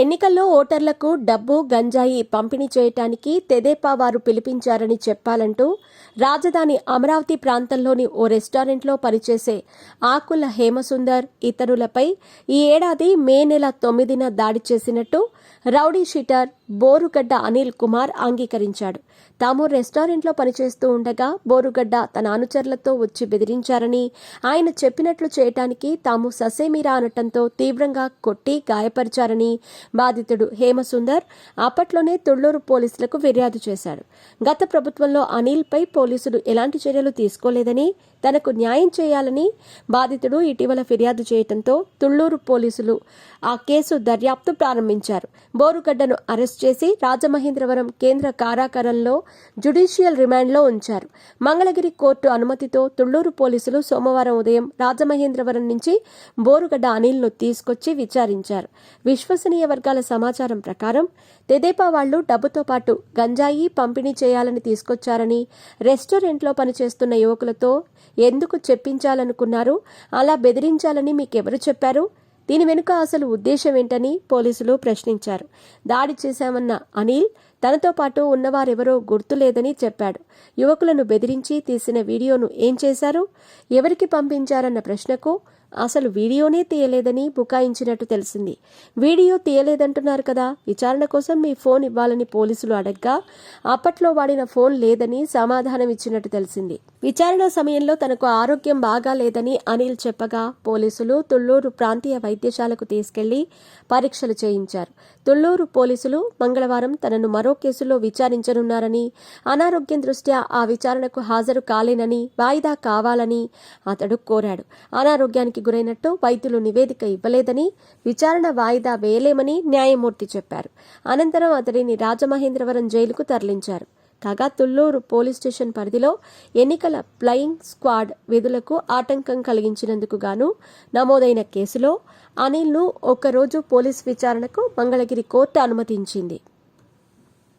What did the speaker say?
ఎన్నికల్లో ఓటర్లకు డబ్బు గంజాయి పంపిణీ చేయటానికి తెదేపా వారు పిలిపించారని చెప్పాలంటూ రాజధాని అమరావతి ప్రాంతంలోని ఓ రెస్టారెంట్లో పనిచేసే ఆకుల హేమసుందర్ ఇతరులపై ఈ ఏడాది మే నెల 9న దాడి చేసినట్టు రౌడీ షీటర్ బోరుగడ్డ అనిల్ కుమార్ అంగీకరించాడు. తాము రెస్టారెంట్లో పనిచేస్తూ ఉండగా బోరుగడ్డ తన అనుచరులతో వచ్చి బెదిరించారని, ఆయన చెప్పినట్లు చేయటానికి తాము ససేమిరా అనటంతో తీవ్రంగా కొట్టి గాయపరిచారని బాధితుడు హేమసుందర్ అప్పట్లోనే తుళ్లూరు పోలీసులకు ఫిర్యాదు చేశాడు. గత ప్రభుత్వంలో అనిల్పై పోలీసులు ఎలాంటి చర్యలు తీసుకోలేదని, తనకు న్యాయం చేయాలని బాధితుడు ఇటీవల ఫిర్యాదు చేయడంతో తుళ్లూరు పోలీసులు ఆ కేసు దర్యాప్తు ప్రారంభించారు. బోరుగడ్డను అరెస్ట్ చేసి రాజమహేంద్రవరం కేంద్ర కారాగారంలో జ్యుడిషియల్ రిమాండ్లో ఉంచారు. మంగళగిరి కోర్టు అనుమతితో తుళ్లూరు పోలీసులు సోమవారం ఉదయం రాజమహేంద్రవరం నుంచి బోరుగడ్డ అనిల్ను తీసుకొచ్చి విచారించారు. విశ్వసనీయ వర్గాల సమాచారం ప్రకారం తెదేపా వాళ్లు డబ్బుతో పాటు గంజాయి పంపిణీ చేయాలని తీసుకొచ్చారని, రెస్టారెంట్లో పనిచేస్తున్న యువకులతో ఎందుకు చెప్పించాలనుకున్నారు, అలా బెదిరించాలని మీకెవరు చెప్పారు, దీని వెనుక అసలు ఉద్దేశం ఏంటని పోలీసులు ప్రశ్నించారు. దాడి చేశామన్న అనిల్ తనతో పాటు ఉన్నవారెవరో గుర్తులేదని చెప్పాడు. యువకులను బెదిరించి తీసిన వీడియోను ఏం చేశారు, ఎవరికి పంపించారన్న ప్రశ్నకు అసలు వీడియోనే తీయలేదని బుకాయించినట్టు తెలిసింది. వీడియో తీయలేదంటున్నారు కదా, విచారణ కోసం మీ ఫోన్ ఇవ్వాలని పోలీసులు అడగ్గా అప్పట్లో వాడిన ఫోన్ లేదని సమాధానం ఇచ్చినట్టు తెలిసింది. విచారణ సమయంలో తనకు ఆరోగ్యం బాగా లేదని అనిల్ చెప్పగా పోలీసులు తుళ్లూరు ప్రాంతీయ వైద్యశాలకు తీసుకెళ్లి పరీక్షలు చేయించారు. తుళ్లూరు పోలీసులు మంగళవారం తనను మరో కేసులో విచారించనున్నారని, అనారోగ్యం దృష్ట్యా ఆ విచారణకు హాజరు కాలేనని వాయిదా కావాలని అతడు కోరాడు. అనారోగ్యానికి గురైనట్టు వైద్యులు నివేదిక ఇవ్వలేదని, విచారణ వాయిదా వేయలేమని న్యాయమూర్తి చెప్పారు. అనంతరం అతడిని రాజమహేంద్రవరం జైలుకు తరలించారు. కాగా తుళ్లూరు పోలీస్ స్టేషన్ పరిధిలో ఎన్నికల ఫ్లయింగ్ స్క్వాడ్ విధులకు ఆటంకం కలిగించినందుకు గాను నమోదైన కేసులో అనిల్ను ఒక్కరోజు పోలీస్ విచారణకు మంగళగిరి కోర్టు అనుమతించింది.